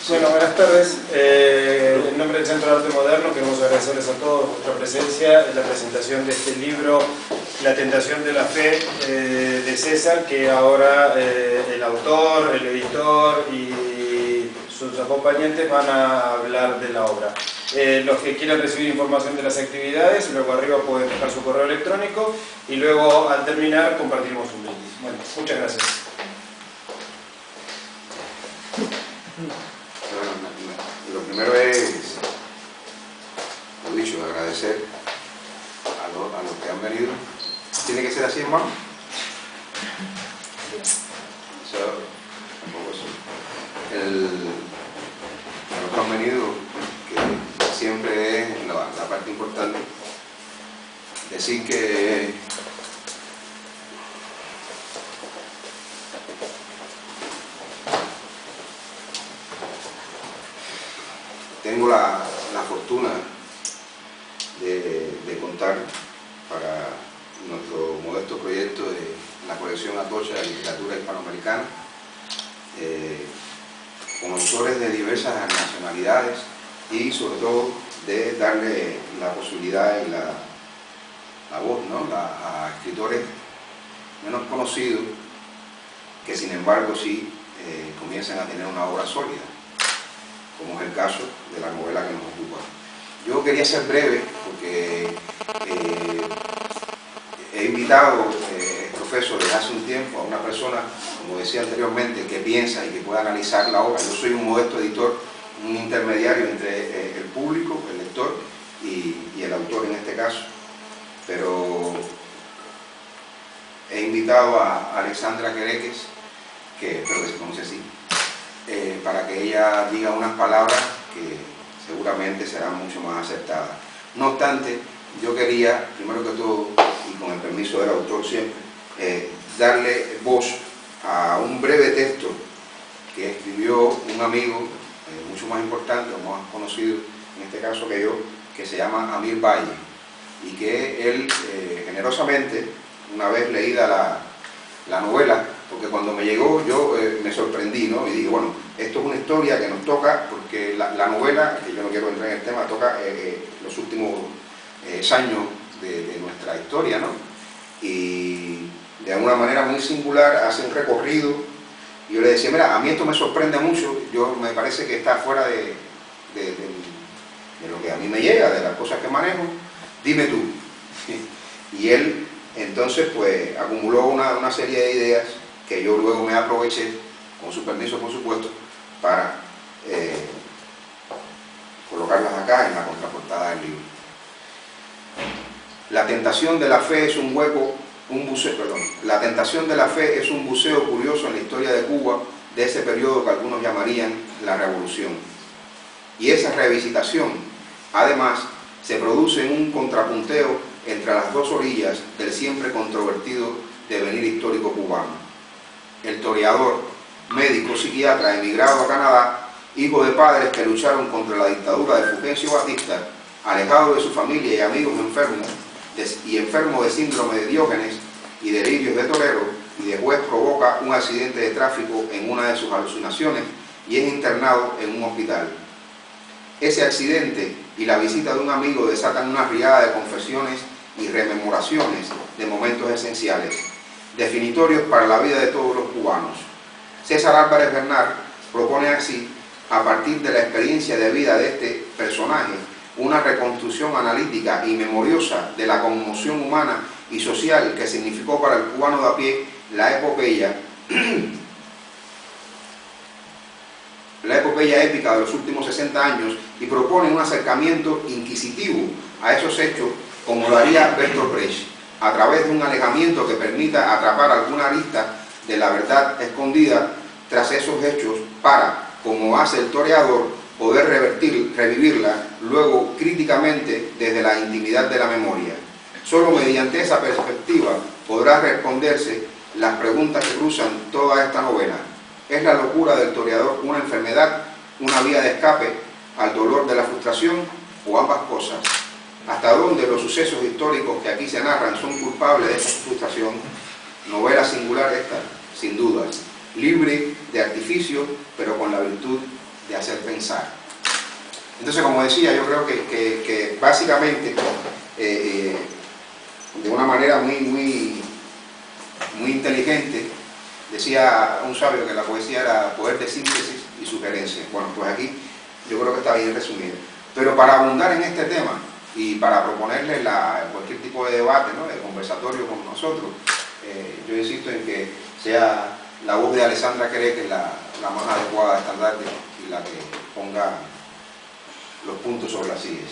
Bueno, buenas tardes. En nombre del Centro de Arte Moderno queremos agradecerles a todos vuestra presencia en la presentación de este libro La tentación de la fe de César, que ahora el autor, el editor y sus acompañantes van a hablar de la obra. Los que quieran recibir información de las actividades, luego arriba pueden dejar su correo electrónico y luego al terminar compartiremos un brindis. Bueno, muchas gracias. Bueno, lo primero es, lo dicho, agradecer a los que han venido. ¿Tiene que ser así, hermano? Eso, tampoco eso. A los que han venido, que siempre es la parte importante, decir que tengo la fortuna de contar para nuestro modesto proyecto de la colección Atocha de Literatura Hispanoamericana con autores de diversas nacionalidades y sobre todo de darle la posibilidad y la voz, ¿no?, a escritores menos conocidos que sin embargo sí comienzan a tener una obra sólida, como es el caso de la novela que nos ocupa. Yo quería ser breve porque he invitado, profeso, desde hace un tiempo a una persona, como decía anteriormente, que piensa y que pueda analizar la obra. Yo soy un modesto editor, un intermediario entre el público, el lector y el autor en este caso, pero he invitado a Alexandra Quereques, espero que se pronuncie así, para que ella diga unas palabras que seguramente serán mucho más acertadas. No obstante, yo quería, primero que todo, y con el permiso del autor siempre, darle voz a un breve texto que escribió un amigo mucho más importante, o más conocido en este caso que yo, que se llama Amir Valle, y que él generosamente, una vez leída la novela, porque cuando me llegó yo me sorprendí, ¿no? Y dije, bueno, esto es una historia que nos toca, porque la novela, que yo no quiero entrar en el tema, toca los últimos años de nuestra historia, ¿no? Y de alguna manera muy singular hace un recorrido, y yo le decía, mira, a mí esto me sorprende mucho, me parece que está fuera de lo que a mí me llega, de las cosas que manejo, dime tú. Y él entonces pues acumuló una serie de ideas que yo luego me aproveché, con su permiso por supuesto, para colocarlas acá en la contraportada del libro. La tentación de la fe es un La tentación de la fe es un buceo curioso en la historia de Cuba, de ese periodo que algunos llamarían la Revolución. Y esa revisitación, además, se produce en un contrapunteo entre las dos orillas del siempre controvertido devenir histórico cubano. El toreador, médico, psiquiatra, emigrado a Canadá, hijo de padres que lucharon contra la dictadura de Fulgencio Batista, alejado de su familia y amigos enfermo de síndrome de Diógenes y delirios de torero, y después provoca un accidente de tráfico en una de sus alucinaciones y es internado en un hospital. Ese accidente y la visita de un amigo desatan una riada de confesiones y rememoraciones de momentos esenciales, definitorios para la vida de todos los cubanos. César Álvarez Bernal propone así, a partir de la experiencia de vida de este personaje, una reconstrucción analítica y memoriosa de la conmoción humana y social que significó para el cubano de a pie la epopeya épica de los últimos 60 años, y propone un acercamiento inquisitivo a esos hechos como lo haría Bertolt Brecht, a través de un alejamiento que permita atrapar alguna arista de la verdad escondida tras esos hechos para, como hace el toreador, poder revivirla luego críticamente desde la intimidad de la memoria. Solo mediante esa perspectiva podrá responderse las preguntas que cruzan toda esta novela. ¿Es la locura del toreador una enfermedad, una vía de escape al dolor de la frustración, o ambas cosas? ¿Hasta dónde los sucesos históricos que aquí se narran son culpables de esa frustración? Novela singular esta, sin dudas, libre de artificio, pero con la virtud de hacer pensar. Entonces, como decía, yo creo que básicamente, de una manera muy inteligente, decía un sabio que la poesía era poder de síntesis y sugerencia. Bueno, pues aquí yo creo que está bien resumido. Pero para abundar en este tema y para proponerle cualquier tipo de debate, ¿no?, de conversatorio con nosotros, yo insisto en que sea la voz de Alessandra Queré, que es la más adecuada de estandarte y la que ponga los puntos sobre las sillas.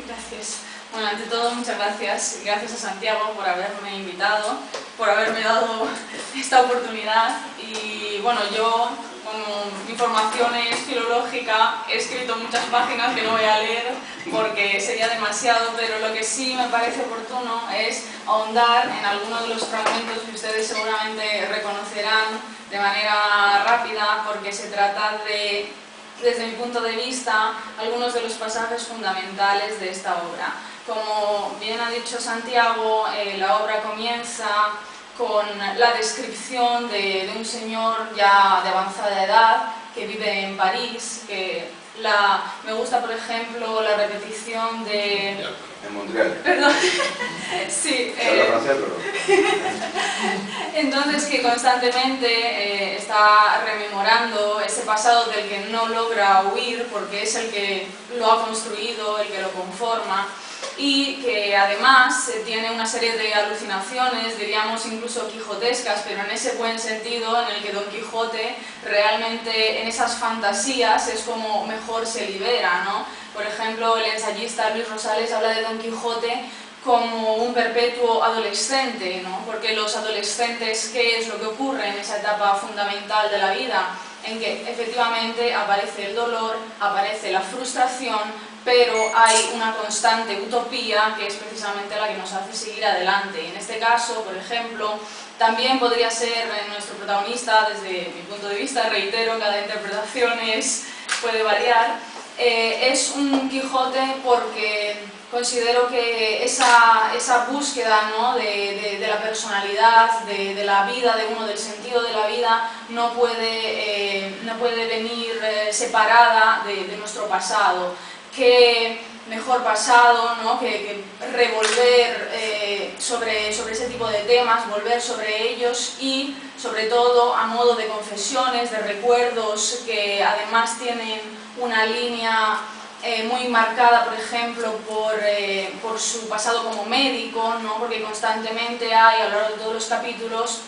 Gracias. Bueno, ante todo, muchas gracias. Gracias a Santiago por haberme invitado, por haberme dado esta oportunidad. Y bueno, yo, como mi formación es filológica, he escrito muchas páginas que no voy a leer porque sería demasiado, pero lo que sí me parece oportuno es ahondar en algunos de los fragmentos que ustedes seguramente reconocerán de manera rápida, porque se trata de, desde mi punto de vista, algunos de los pasajes fundamentales de esta obra. Como bien ha dicho Santiago, la obra comienza con la descripción de un señor ya de avanzada edad que vive en París, que me gusta, por ejemplo, la repetición de... En Montreal. Perdón. Sí. Habla francés, pero... Entonces, que constantemente está rememorando ese pasado del que no logra huir porque es el que lo ha construido, el que lo conforma, y que además tiene una serie de alucinaciones, diríamos incluso quijotescas, pero en ese buen sentido en el que Don Quijote realmente en esas fantasías es como mejor se libera, ¿no? Por ejemplo, el ensayista Luis Rosales habla de Don Quijote como un perpetuo adolescente, ¿no? Porque los adolescentes, ¿qué es lo que ocurre en esa etapa fundamental de la vida? En que efectivamente aparece el dolor, aparece la frustración, pero hay una constante utopía que es precisamente la que nos hace seguir adelante. En este caso, por ejemplo, también podría ser nuestro protagonista, desde mi punto de vista, reitero, cada interpretación puede variar, es un Quijote porque considero que esa búsqueda, ¿no?, de la personalidad, de la vida de uno, del sentido de la vida, no puede venir separada de nuestro pasado. Qué mejor pasado, ¿no?, que revolver sobre ese tipo de temas, volver sobre ellos y, sobre todo, a modo de confesiones, de recuerdos que además tienen una línea muy marcada, por ejemplo, por su pasado como médico, ¿no?, porque constantemente hay, a lo largo de todos los capítulos,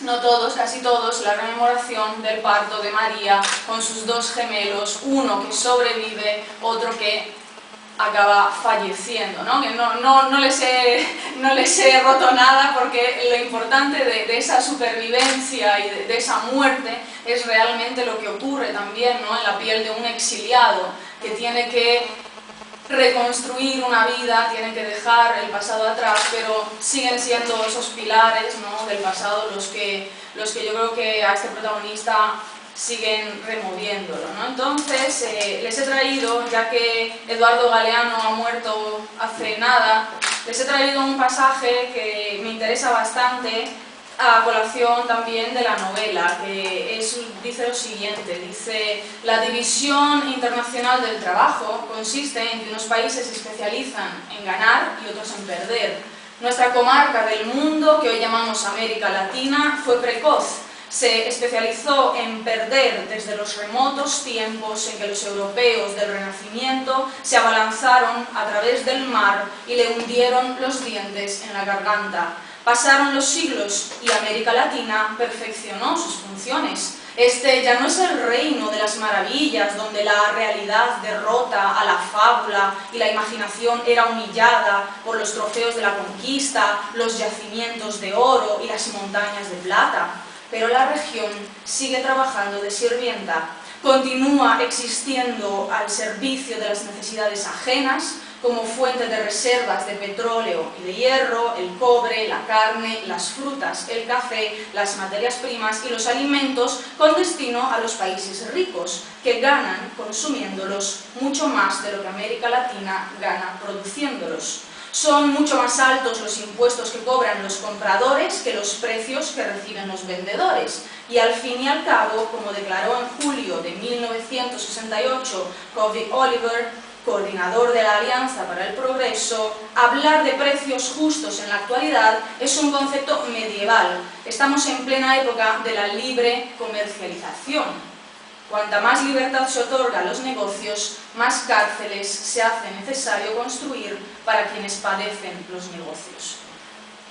no todos, casi todos, la rememoración del parto de María con sus dos gemelos, uno que sobrevive, otro que acaba falleciendo, ¿no? Que no les he roto nada, porque lo importante de esa supervivencia y de esa muerte es realmente lo que ocurre también, ¿no?, en la piel de un exiliado que tiene que reconstruir una vida, tienen que dejar el pasado atrás, pero siguen siendo esos pilares, ¿no?, del pasado los que yo creo que a este protagonista siguen removiéndolo, ¿no? Entonces, les he traído, ya que Eduardo Galeano ha muerto hace nada, les he traído un pasaje que me interesa bastante, a colación también de la novela, que dice lo siguiente, dice: la división internacional del trabajo consiste en que unos países se especializan en ganar y otros en perder. Nuestra comarca del mundo, que hoy llamamos América Latina, fue precoz. Se especializó en perder desde los remotos tiempos en que los europeos del Renacimiento se abalanzaron a través del mar y le hundieron los dientes en la garganta. Pasaron los siglos y América Latina perfeccionó sus funciones. Este ya no es el reino de las maravillas, donde la realidad derrota a la fábula y la imaginación era humillada por los trofeos de la conquista, los yacimientos de oro y las montañas de plata. Pero la región sigue trabajando de sirvienta, continúa existiendo al servicio de las necesidades ajenas, como fuente de reservas de petróleo y de hierro, el cobre, la carne, las frutas, el café, las materias primas y los alimentos, con destino a los países ricos, que ganan consumiéndolos mucho más de lo que América Latina gana produciéndolos. Son mucho más altos los impuestos que cobran los compradores que los precios que reciben los vendedores. Y al fin y al cabo, como declaró en julio de 1968 Covey Oliver, coordinador de la Alianza para el Progreso, hablar de precios justos en la actualidad es un concepto medieval. Estamos en plena época de la libre comercialización. Cuanta más libertad se otorga a los negocios, más cárceles se hace necesario construir para quienes padecen los negocios.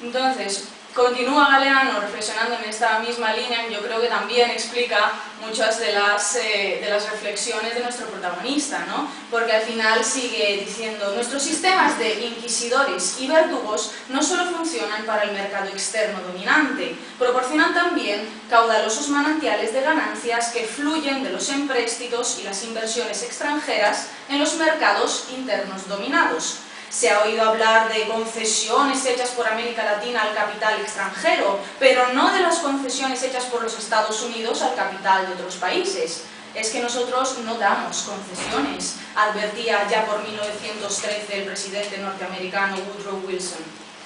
Entonces, continúa Galeano reflexionando en esta misma línea, yo creo que también explica muchas de las reflexiones de nuestro protagonista, ¿no? Porque al final sigue diciendo: nuestros sistemas de inquisidores y verdugos no solo funcionan para el mercado externo dominante, proporcionan también caudalosos manantiales de ganancias que fluyen de los empréstitos y las inversiones extranjeras en los mercados internos dominados. Se ha oído hablar de concesiones hechas por América Latina al capital extranjero, pero no de las concesiones hechas por los Estados Unidos al capital de otros países. Es que nosotros no damos concesiones, advertía ya por 1913 el presidente norteamericano Woodrow Wilson.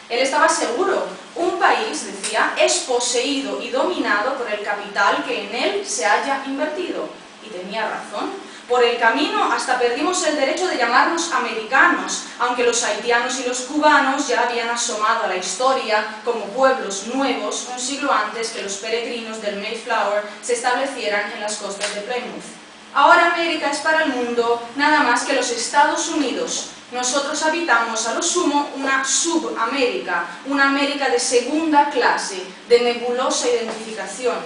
Él estaba seguro: un país, decía, es poseído y dominado por el capital que en él se haya invertido. Y tenía razón. Por el camino hasta perdimos el derecho de llamarnos americanos, aunque los haitianos y los cubanos ya habían asomado a la historia como pueblos nuevos un siglo antes que los peregrinos del Mayflower se establecieran en las costas de Plymouth. Ahora América es para el mundo nada más que los Estados Unidos. Nosotros habitamos a lo sumo una subamérica, una América de segunda clase, de nebulosa identificación.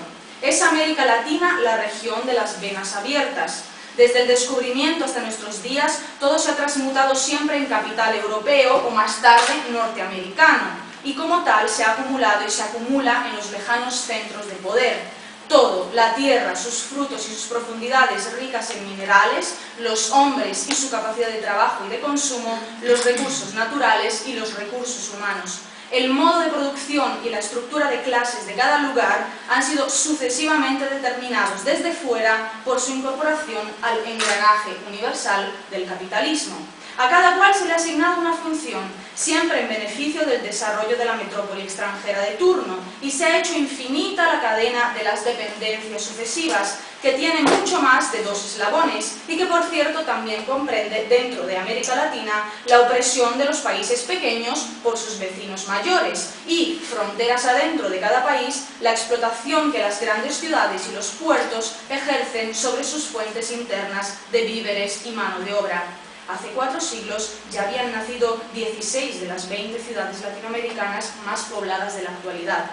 Es América Latina la región de las venas abiertas. Desde el descubrimiento hasta nuestros días, todo se ha transmutado siempre en capital europeo o más tarde norteamericano, y como tal se ha acumulado y se acumula en los lejanos centros de poder. Todo, la tierra, sus frutos y sus profundidades ricas en minerales, los hombres y su capacidad de trabajo y de consumo, los recursos naturales y los recursos humanos. El modo de producción y la estructura de clases de cada lugar han sido sucesivamente determinados desde fuera por su incorporación al engranaje universal del capitalismo. A cada cual se le ha asignado una función, siempre en beneficio del desarrollo de la metrópoli extranjera de turno, y se ha hecho infinita la cadena de las dependencias sucesivas, que tiene mucho más de 2 eslabones, y que por cierto también comprende dentro de América Latina la opresión de los países pequeños por sus vecinos mayores, y, fronteras adentro de cada país, la explotación que las grandes ciudades y los puertos ejercen sobre sus fuentes internas de víveres y mano de obra. Hace 4 siglos ya habían nacido 16 de las 20 ciudades latinoamericanas más pobladas de la actualidad.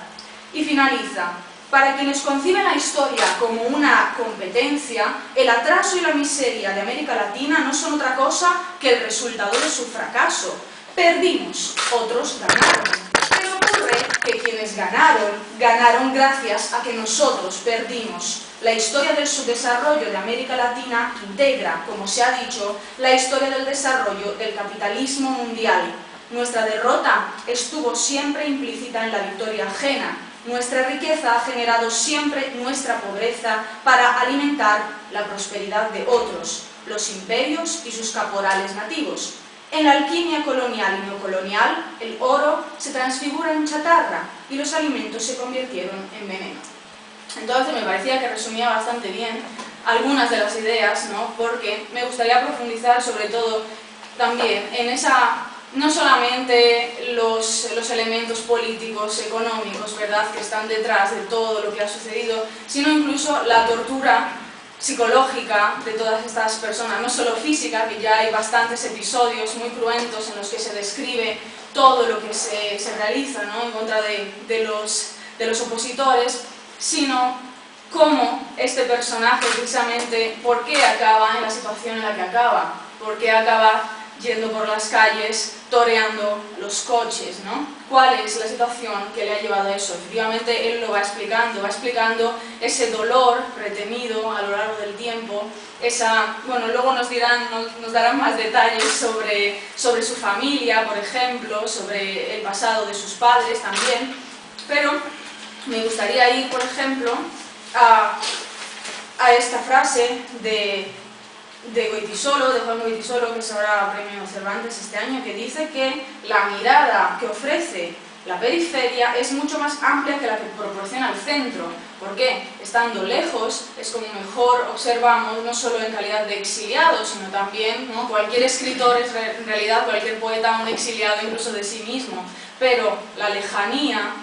Y finaliza: para quienes conciben la historia como una competencia, el atraso y la miseria de América Latina no son otra cosa que el resultado de su fracaso. Perdimos, otros ganaron. Pero ocurre que quienes ganaron, ganaron gracias a que nosotros perdimos. La historia del subdesarrollo de América Latina integra, como se ha dicho, la historia del desarrollo del capitalismo mundial. Nuestra derrota estuvo siempre implícita en la victoria ajena. Nuestra riqueza ha generado siempre nuestra pobreza para alimentar la prosperidad de otros, los imperios y sus caporales nativos. En la alquimia colonial y neocolonial, el oro se transfigura en chatarra y los alimentos se convirtieron en veneno. Entonces me parecía que resumía bastante bien algunas de las ideas, ¿no? Porque me gustaría profundizar sobre todo también en esa, no solamente los elementos políticos, económicos, ¿verdad?, que están detrás de todo lo que ha sucedido, sino incluso la tortura psicológica de todas estas personas, no solo física, que ya hay bastantes episodios muy cruentos en los que se describe todo lo que se realiza, ¿no?, en contra de los opositores, sino cómo este personaje, precisamente, por qué acaba en la situación en la que acaba, por qué acaba yendo por las calles, toreando los coches, ¿no? ¿Cuál es la situación que le ha llevado a eso? Efectivamente, él lo va explicando ese dolor retenido a lo largo del tiempo, bueno, luego nos darán más detalles sobre su familia, por ejemplo, sobre el pasado de sus padres también, pero me gustaría ir, por ejemplo, a esta frase de Goytisolo, de Juan Goytisolo, que es ahora premio Cervantes este año, que dice que la mirada que ofrece La periferia es mucho más amplia que la que proporciona el centro. ¿Por qué? Estando lejos es como mejor observamos, no solo en calidad de exiliado, sino también, ¿no? Cualquier escritor es en realidad, cualquier poeta, un exiliado incluso de sí mismo. Pero la lejanía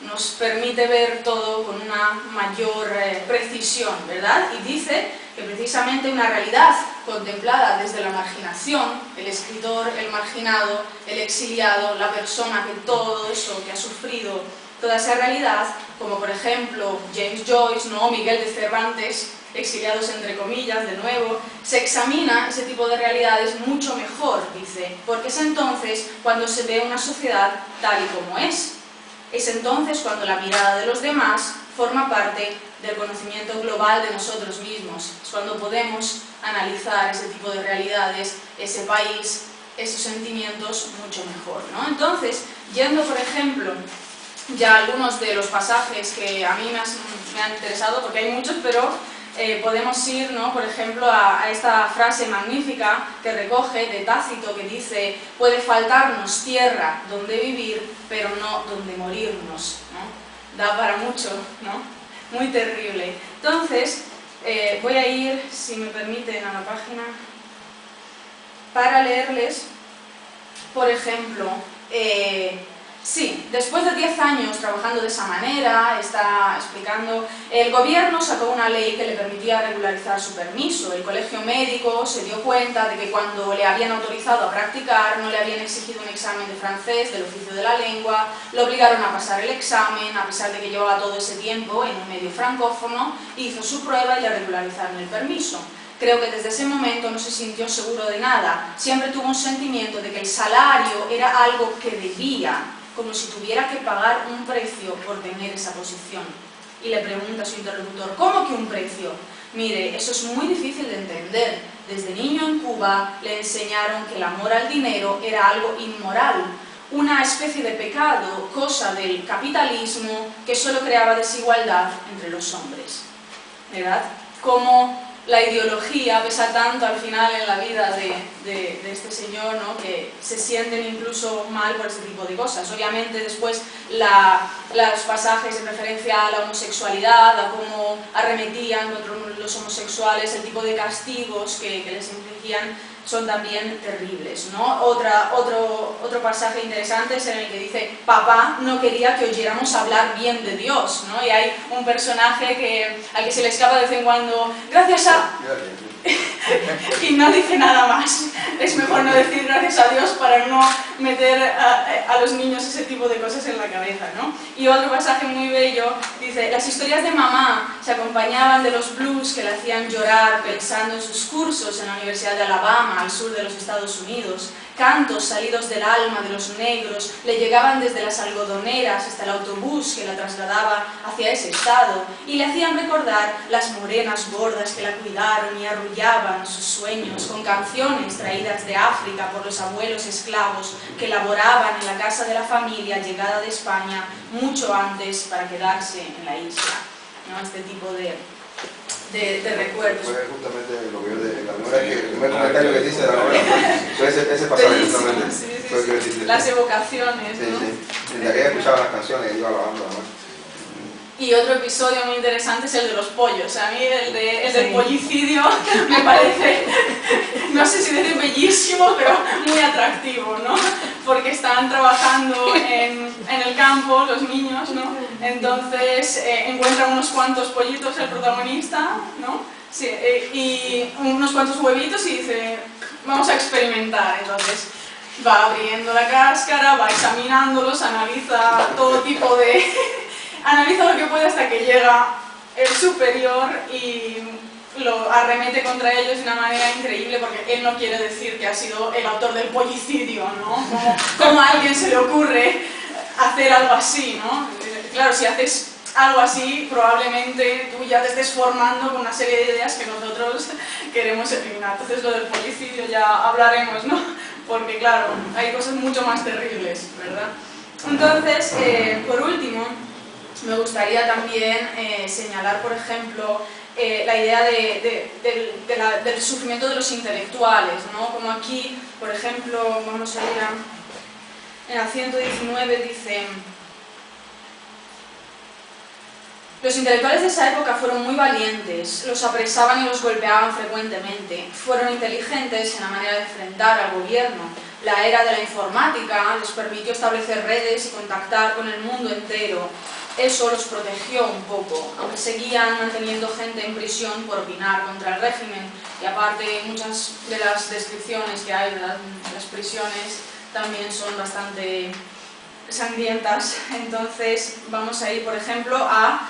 nos permite ver todo con una mayor precisión, ¿verdad? Y dice que precisamente una realidad contemplada desde la marginación, el escritor, el marginado, el exiliado, la persona que todo eso, que ha sufrido toda esa realidad, como por ejemplo James Joyce, ¿no? Miguel de Cervantes, exiliados entre comillas, de nuevo, se examina ese tipo de realidades mucho mejor, dice, porque es entonces cuando se ve una sociedad tal y como es. Es entonces cuando la mirada de los demás forma parte del conocimiento global de nosotros mismos. Es cuando podemos analizar ese tipo de realidades, ese país, esos sentimientos mucho mejor, ¿no? Entonces, yendo por ejemplo ya algunos de los pasajes que a mí me han interesado, porque hay muchos, pero podemos ir, ¿no? Por ejemplo, a esta frase magnífica que recoge de Tácito, que dice: puede faltarnos tierra donde vivir, pero no donde morirnos, ¿no? Da para mucho, ¿no? Muy terrible. Entonces, voy a ir, si me permiten, a la página para leerles, por ejemplo, sí, después de 10 años trabajando de esa manera, está explicando, el gobierno sacó una ley que le permitía regularizar su permiso. El colegio médico se dio cuenta de que cuando le habían autorizado a practicar no le habían exigido un examen de francés del oficio de la lengua, lo obligaron a pasar el examen, a pesar de que llevaba todo ese tiempo en un medio francófono, hizo su prueba y le regularizaron el permiso. Creo que desde ese momento no se sintió seguro de nada, siempre tuvo un sentimiento de que el salario era algo que debía, como si tuviera que pagar un precio por tener esa posición. Y le pregunta a su interlocutor: ¿cómo que un precio? Mire, eso es muy difícil de entender. Desde niño en Cuba le enseñaron que el amor al dinero era algo inmoral, una especie de pecado, cosa del capitalismo que solo creaba desigualdad entre los hombres. ¿Verdad? Como la ideología pesa tanto al final en la vida de este señor, ¿no? Que se sienten incluso mal por ese tipo de cosas. Obviamente después los pasajes en referencia a la homosexualidad, a cómo arremetían contra los homosexuales, el tipo de castigos que les infligían, son también terribles, ¿no? Otro pasaje interesante es en el que dice: papá no quería que oyéramos hablar bien de Dios, ¿no? Y hay un personaje al que se le escapa de vez en cuando: gracias a... y no dice nada más. Es mejor no decir gracias a Dios para no meter a los niños ese tipo de cosas en la cabeza, ¿no? Y otro pasaje muy bello dice: las historias de mamá se acompañaban de los blues que le hacían llorar pensando en sus cursos en la Universidad de Alabama, al sur de los Estados Unidos. Cantos salidos del alma de los negros le llegaban desde las algodoneras hasta el autobús que la trasladaba hacia ese estado y le hacían recordar las morenas gordas que la cuidaron y arrullaban sus sueños con canciones traídas de África por los abuelos esclavos que laboraban en la casa de la familia llegada de España mucho antes para quedarse en la isla, ¿no? Este tipo de recuerdos. Fue justamente lo que yo de la primera vez que el primer comentario que dice de la novela fue ese pasaje justamente. Sí. Las evocaciones, sí, ¿no? Sí. Desde aquella escuchaba las canciones y iba alabando además. Y otro episodio muy interesante es el de los pollos. A mí el del pollicidio me parece, no sé si decir bellísimo, pero muy atractivo, ¿no? Porque están trabajando en el campo los niños, ¿no? Entonces encuentran unos cuantos pollitos el protagonista, ¿no? Sí, y unos cuantos huevitos y dice: vamos a experimentar. Entonces va abriendo la cáscara, va examinándolos, analiza todo tipo de... analiza lo que puede hasta que llega el superior y lo arremete contra ellos de una manera increíble, porque él no quiere decir que ha sido el autor del pollicidio, ¿no? ¿Cómo a alguien se le ocurre hacer algo así, ¿no? Claro, si haces algo así, probablemente tú ya te estés formando con una serie de ideas que nosotros queremos eliminar. Entonces lo del pollicidio ya hablaremos, ¿no? Porque claro, hay cosas mucho más terribles, ¿verdad? Entonces, por último, me gustaría también señalar, por ejemplo, la idea del sufrimiento de los intelectuales, ¿no? Como aquí, por ejemplo, vamos a ir en la 119, dice: Los intelectuales de esa época fueron muy valientes, los apresaban y los golpeaban frecuentemente, fueron inteligentes en la manera de enfrentar al gobierno. La era de la informática les permitió establecer redes y contactar con el mundo entero. Eso los protegió un poco, aunque seguían manteniendo gente en prisión por opinar contra el régimen. Y aparte, muchas de las descripciones que hay de las prisiones también son bastante sangrientas. Entonces vamos a ir, por ejemplo, a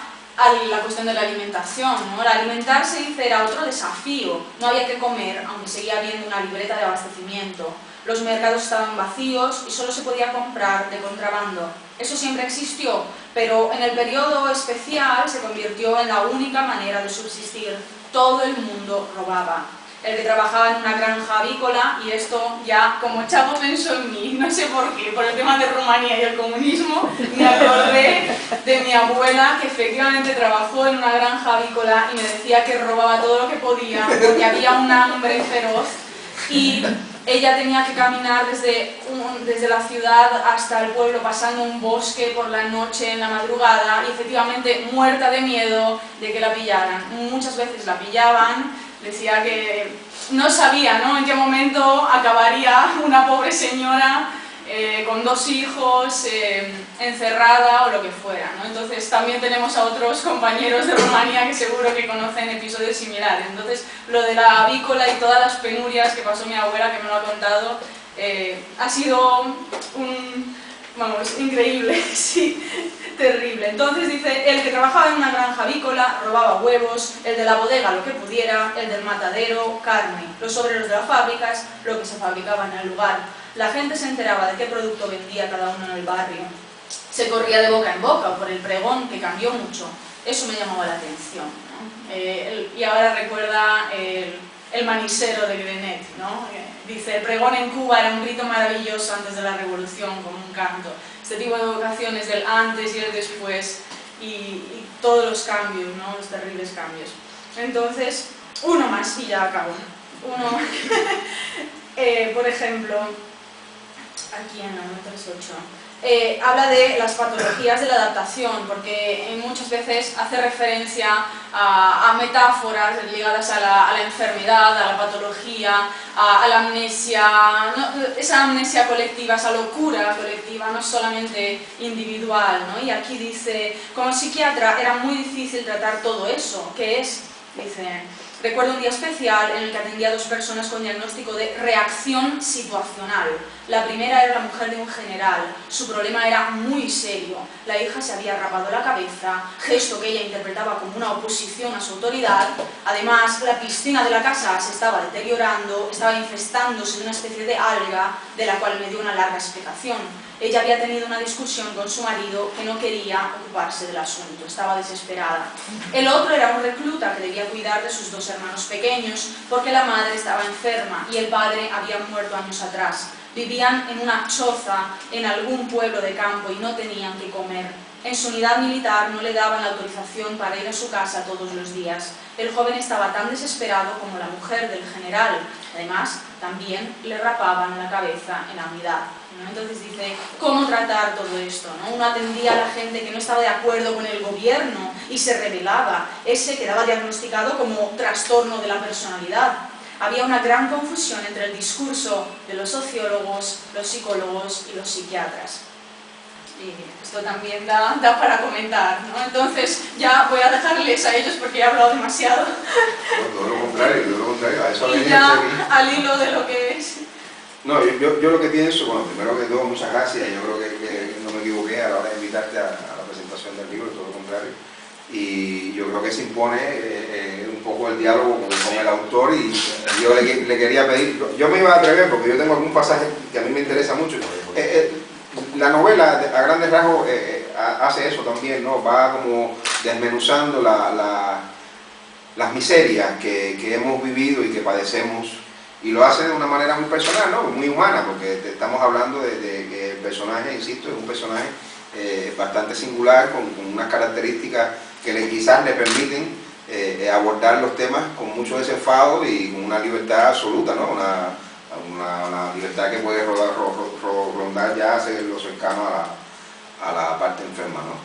la cuestión de la alimentación, ¿no? El alimentarse, dice, era otro desafío. No había que comer, aunque seguía habiendo una libreta de abastecimiento. Los mercados estaban vacíos y solo se podía comprar de contrabando. Eso siempre existió, pero en el periodo especial se convirtió en la única manera de subsistir. Todo el mundo robaba. El que trabajaba en una granja avícola, y esto ya como Chavo pensó en mí, no sé por qué, por el tema de Rumanía y el comunismo, me acordé de mi abuela que efectivamente trabajó en una granja avícola y me decía que robaba todo lo que podía porque había un hambre feroz y ella tenía que caminar desde la ciudad hasta el pueblo, pasando un bosque por la noche, en la madrugada, y efectivamente muerta de miedo de que la pillaran. Muchas veces la pillaban, decía que no sabía, ¿no?, en qué momento acabaría una pobre señora con 2 hijos, encerrada o lo que fuera, ¿no? Entonces también tenemos a otros compañeros de Rumanía que seguro que conocen episodios similares. Entonces lo de la avícola y todas las penurias que pasó mi abuela, que me lo ha contado, ha sido increíble, sí, terrible. Entonces dice, el que trabajaba en una granja avícola robaba huevos, el de la bodega lo que pudiera, el del matadero carne, los obreros de las fábricas lo que se fabricaba en el lugar. La gente se enteraba de qué producto vendía cada uno en el barrio. Se corría de boca en boca o por el pregón, que cambió mucho. Eso me llamaba la atención, ¿no? Y ahora recuerda el manisero de Grenet, ¿no? Dice, el pregón en Cuba era un grito maravilloso antes de la revolución, como un canto. Este tipo de vocaciones del antes y el después y todos los cambios, ¿no?, los terribles cambios. Entonces, uno más y ya acabo. Por ejemplo, aquí en la 138, habla de las patologías de la adaptación, porque muchas veces hace referencia a metáforas ligadas a la enfermedad, a la patología, a la amnesia, ¿no? Esa amnesia colectiva, esa locura colectiva, no solamente individual, ¿no? Y aquí dice, como psiquiatra era muy difícil tratar todo eso, que es, dice, recuerdo un día especial en el que atendía a 2 personas con diagnóstico de reacción situacional. La primera era la mujer de un general. Su problema era muy serio. La hija se había rapado la cabeza, gesto que ella interpretaba como una oposición a su autoridad. Además, la piscina de la casa se estaba deteriorando, estaba infestándose de una especie de alga, de la cual me dio una larga explicación. Ella había tenido una discusión con su marido que no quería ocuparse del asunto, estaba desesperada. El otro era un recluta que debía cuidar de sus 2 hermanos pequeños porque la madre estaba enferma y el padre había muerto años atrás. Vivían en una choza en algún pueblo de campo y no tenían que comer. En su unidad militar no le daban la autorización para ir a su casa todos los días. El joven estaba tan desesperado como la mujer del general. Además, también le rapaban la cabeza en la unidad, ¿no? Entonces dice, ¿cómo tratar todo esto, ¿no? Uno atendía a la gente que no estaba de acuerdo con el gobierno y se rebelaba. Ese quedaba diagnosticado como trastorno de la personalidad. Había una gran confusión entre el discurso de los sociólogos, los psicólogos y los psiquiatras. Y esto también da para comentar, ¿no? Entonces ya voy a dejarles a ellos porque he hablado demasiado. No, todo lo contrario, a eso y ya al hilo de lo que es. No, yo lo que pienso, bueno, primero que todo, muchas gracias, yo creo que no me equivoqué a la hora de invitarte a la presentación del libro, todo lo contrario. Y yo creo que se impone un poco el diálogo con el autor y yo le quería pedir, yo me iba a atrever porque yo tengo algún pasaje que a mí me interesa mucho. La novela, a grandes rasgos, hace eso también, ¿no? Va como desmenuzando las miserias que hemos vivido y que padecemos, y lo hace de una manera muy personal, ¿no? Muy humana, porque estamos hablando de que el personaje, insisto, es un personaje bastante singular, con unas características que quizás le permiten abordar los temas con mucho desenfado y con una libertad absoluta, ¿no? Una libertad que puede rondar ya hacia lo cercano a la parte enferma, ¿no?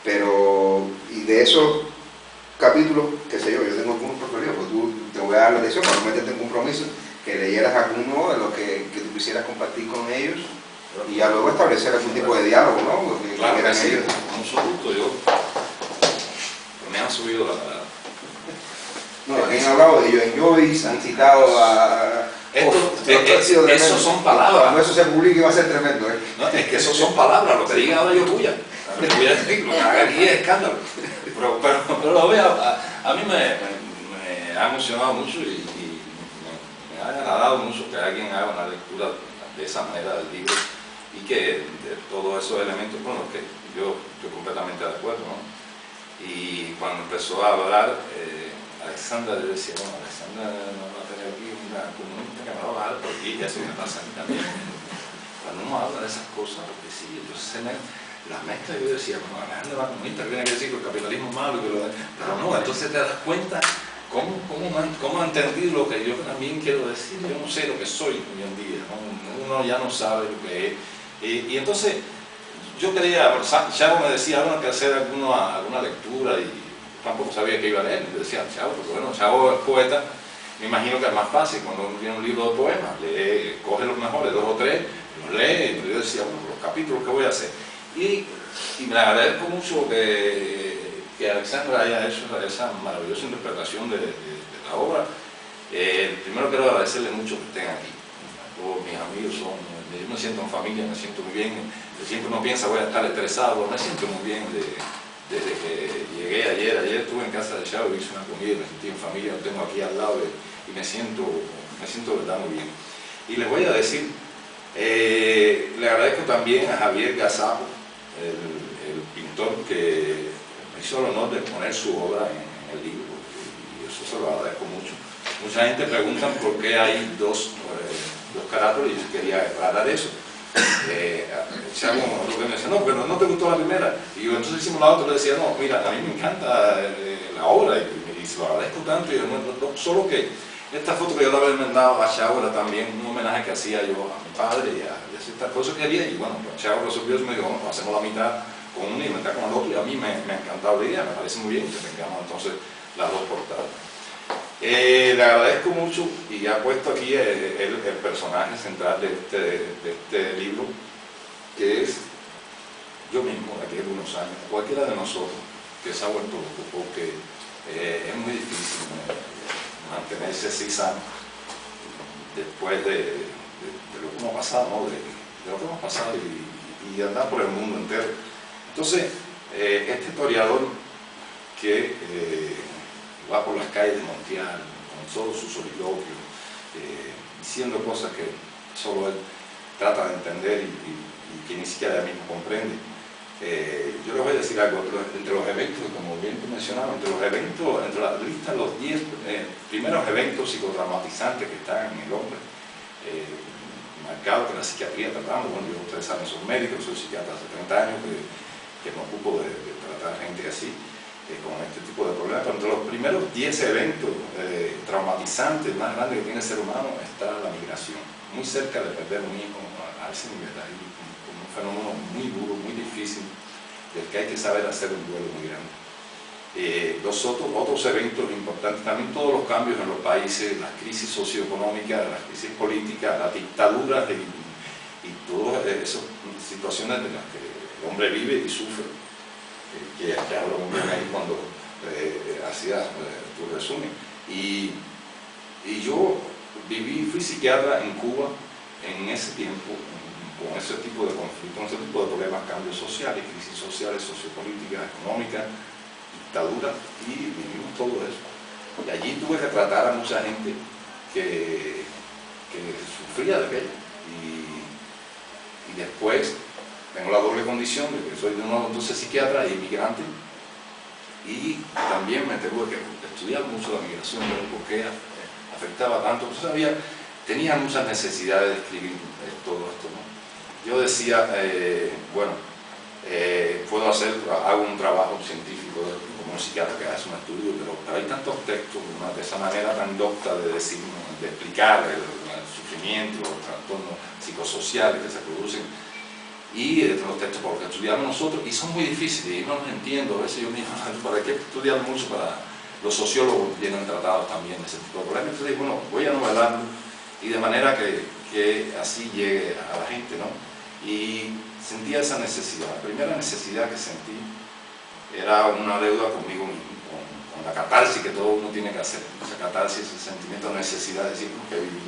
Pero, y de esos capítulos, qué sé yo tengo algunos preferidos, pues tú te voy a dar la lección para no meterte en compromiso, que leyeras alguno de los que tú quisieras compartir con ellos y ya luego establecer algún tipo de diálogo, ¿no? Porque claro que sí, con mucho gusto. Yo me han subido la... No, aquí han hablado de John Joyce, han citado a... Esos son palabras. Cuando eso se publique va a ser tremendo, ¿eh? No, es que esos son palabras, lo que diga ahora yo tuya. Lo que haga aquí es escándalo. Pero lo veo, a mí me ha emocionado mucho y me ha agradado mucho que alguien haga una lectura de esa manera del libro y que de todos esos elementos con los que yo estoy completamente de acuerdo, ¿no? Y cuando empezó a hablar, Alexandra, yo decía, bueno, Alexandra no va a tener aquí una comunista que me va a bajar por aquí, y eso me pasa a mí también. Cuando uno habla de esas cosas, porque sí, entonces las mezclas, yo decía, bueno, Alexandra va comunista, que tiene que decir que el capitalismo es malo, pero no, entonces te das cuenta cómo ha entendido lo que yo también quiero decir. Yo no sé lo que soy hoy en día, ¿no? Uno ya no sabe lo que es. Y entonces, yo quería, Chavo me decía, bueno, que hacer alguna lectura y tampoco sabía que iba a leer. Me decía, Chavo, porque bueno, Chavo es poeta, me imagino que es más fácil cuando uno tiene un libro de poemas, coge los mejores, 2 o 3, los lee, y yo decía, bueno, los capítulos que voy a hacer. Y me agradezco mucho que Alexandra haya hecho esa maravillosa interpretación de la obra. Primero quiero agradecerle mucho que estén aquí. Todos mis amigos yo me siento en familia, me siento muy bien. Siempre uno piensa voy a estar estresado, me siento muy bien desde que llegué ayer. Ayer estuve en casa de Chavo, hice una comida, me sentí en familia, lo tengo aquí al lado y me siento de verdad muy bien. Y les voy a decir, le agradezco también a Javier Gazapo, el pintor que me hizo el honor de poner su obra en el libro, y eso se lo agradezco mucho. Mucha gente pregunta por qué hay dos carátulas y yo quería aclarar eso. Chavo lo que me decía, no, pero no te gustó la primera. Y yo, entonces hicimos la otra y le decía, no, mira, a mí me encanta la obra y se lo agradezco tanto. Y yo, solo que esta foto que yo le había mandado a Chavo era también un homenaje que hacía yo a mi padre y a ciertas cosas que haría. Y bueno, pues Chavo resolvió eso y me dijo, bueno, hacemos la mitad con uno y la mitad con el otro. Y a mí me ha encantado la idea, me parece muy bien que tengamos entonces las dos portadas. Le agradezco mucho y ha puesto aquí el personaje central de este libro, que es yo mismo, de aquí a algunos años, cualquiera de nosotros que se ha vuelto loco, porque es muy difícil mantenerse así sano después de lo que hemos pasado, ¿no? de lo que hemos pasado y andar por el mundo entero. Entonces, este historiador que va por las calles de Montiel con todo su soliloquio, diciendo cosas que solo él trata de entender y que ni siquiera él mismo comprende. Yo les voy a decir algo, entre los eventos, como bien tú mencionabas, entre la lista de los 10 primeros eventos psicotraumatizantes que están en el hombre, marcado que la psiquiatría tratamos. Bueno, yo, ustedes saben, soy médico, soy psiquiatra hace 30 años que me ocupo de tratar gente así, con este tipo de problemas. Pero entre los primeros 10 eventos traumatizantes más grandes que tiene el ser humano está la migración, muy cerca de perder un hijo a ese nivel, ahí, como un fenómeno muy duro, muy difícil, del que hay que saber hacer un duelo muy grande. Otros eventos importantes, también todos los cambios en los países, las crisis socioeconómicas, las crisis políticas, las dictaduras y todas esas situaciones de las que el hombre vive y sufre, que hablo muy bien ahí cuando hacía tu resumen. Y yo fui psiquiatra en Cuba en ese tiempo, con ese tipo de conflictos, con ese tipo de problemas, cambios sociales, crisis sociales, sociopolíticas, económicas, dictadura, y vivimos todo eso. Y allí tuve que tratar a mucha gente que sufría de aquello. Y después tengo la doble condición de que soy entonces psiquiatra e inmigrante, y también me tuve que estudiar mucho la migración, por qué afectaba tanto. Entonces tenía muchas necesidades de escribir todo esto, ¿no? Yo decía, bueno, hago un trabajo científico como un psiquiatra que hace un estudio, pero hay tantos textos de esa manera tan docta de decir, de explicar el sufrimiento, los trastornos psicosociales que se producen, y los textos por los que estudiamos nosotros, y son muy difíciles, y no los entiendo, a veces yo mismo, ¿para qué estudiar mucho? Para los sociólogos vienen tratados también de ese tipo de problemas. Entonces, bueno, voy a novelarlo, y de manera que así llegue a la gente, ¿no? Y sentía esa necesidad. La primera necesidad que sentí era una deuda conmigo mismo, con la catarsis que todo uno tiene que hacer. Esa catarsis, ese sentimiento de necesidad de decir que viví,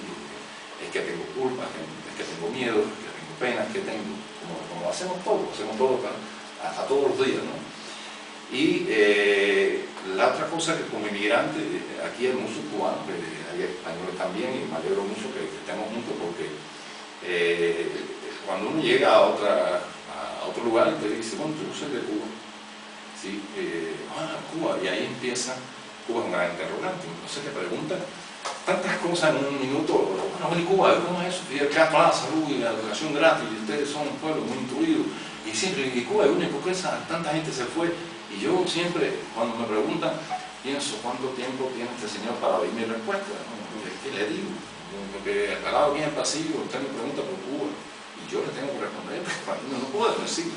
es que tengo culpa, es que tengo miedo, es que tengo pena, es que tengo, como hacemos todos a todos los días, ¿no? Y la otra cosa que como inmigrante, aquí hay muchos cubanos, hay españoles también, y me alegro mucho que estemos juntos, porque cuando uno llega a otro lugar y te dice, bueno, yo soy de Cuba, ¿sí? Cuba, y ahí empieza, Cuba es un gran interrogante, entonces te preguntan tantas cosas en un minuto. Bueno, en Cuba, ¿cómo es eso? Fidel Castro, la salud y la educación gratis, y ustedes son un pueblo muy instruido, y siempre, y Cuba es único, ¿por qué tanta gente se fue? Y yo siempre, cuando me preguntan, pienso, ¿cuánto tiempo tiene este señor para oír mi respuesta? ¿No? ¿Qué le digo? Porque al lado aquí en el pasillo, usted me pregunta por Cuba, y yo le tengo que responder, no puedo decir,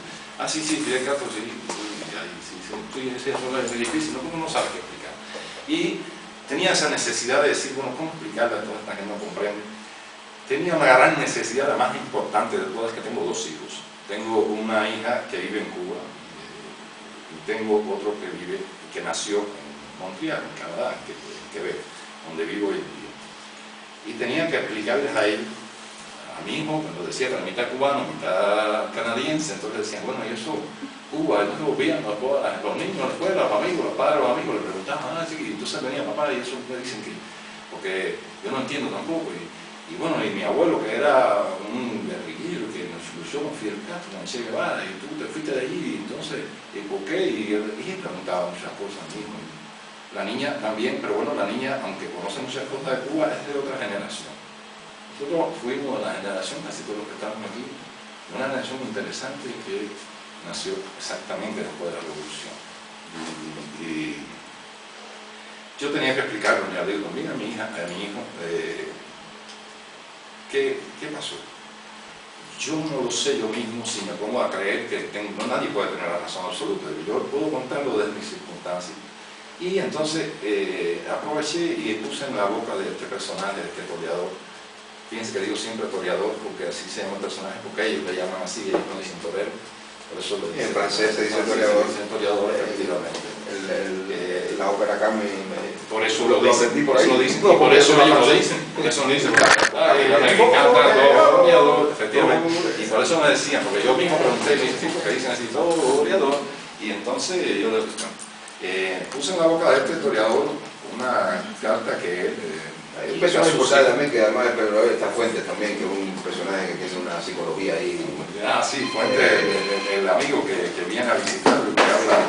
sí, Fidel Castro, sí, eso es difícil, uno no sabe qué explicar. Y tenía esa necesidad de decir, bueno, ¿cómo explicarle a toda esta gente que no comprende? Tenía una gran necesidad, la más importante de todas, que tengo 2 hijos. Tengo una hija que vive en Cuba, y tengo otro que nació en Montreal, en Canadá, en Quebec, donde vivo hoy en día. Y tenía que explicarles a él, a mi hijo, cuando decía que era mitad cubano, mitad canadiense, entonces decían, bueno, y eso, Cuba, entonces volvían los niños a la escuela, los amigos, los padres, los amigos, le preguntaban, sí, y entonces venía papá, y eso me dicen que, porque yo no entiendo tampoco, y bueno, y mi abuelo, que era un guerrillero, que nos luchó con Fidel Castro, con Che Guevara, y tú te fuiste de allí, y entonces, ¿y por qué? Y él preguntaba muchas cosas mismo. La niña también, pero bueno, la niña, aunque conoce muchas cosas de Cuba, es de otra generación. Nosotros fuimos de la generación, casi todos los que estamos aquí, una generación muy interesante que nació exactamente después de la Revolución. Y yo tenía que explicarlo, le digo, mira a mi hijo, ¿qué pasó? Yo no lo sé yo mismo si me pongo a creer que nadie puede tener la razón absoluta. Yo puedo contarlo desde mis circunstancias. Y entonces aproveché y puse en la boca de este personaje, de este toreador. Fíjense que digo siempre toreador, porque así se llama el personaje, porque ellos le llaman así, ellos no dicen torero. Por eso lo dicen. En francés se dice toreador. Se dice toreador, efectivamente. La ópera Carmen. Por eso lo dicen, por eso ellos lo dicen. Por eso lo dicen. Me encanta toreador, efectivamente. Y por eso me decían, porque yo mismo pregunté, me dicen, porque dicen así, toreador. Y entonces yo le puse en la boca de este historiador una carta que él... Hay un personaje importante también, que además está Fuentes también, que es un personaje que tiene una psicología ahí. Sí, Fuentes, el amigo que viene a visitarlo, que habla.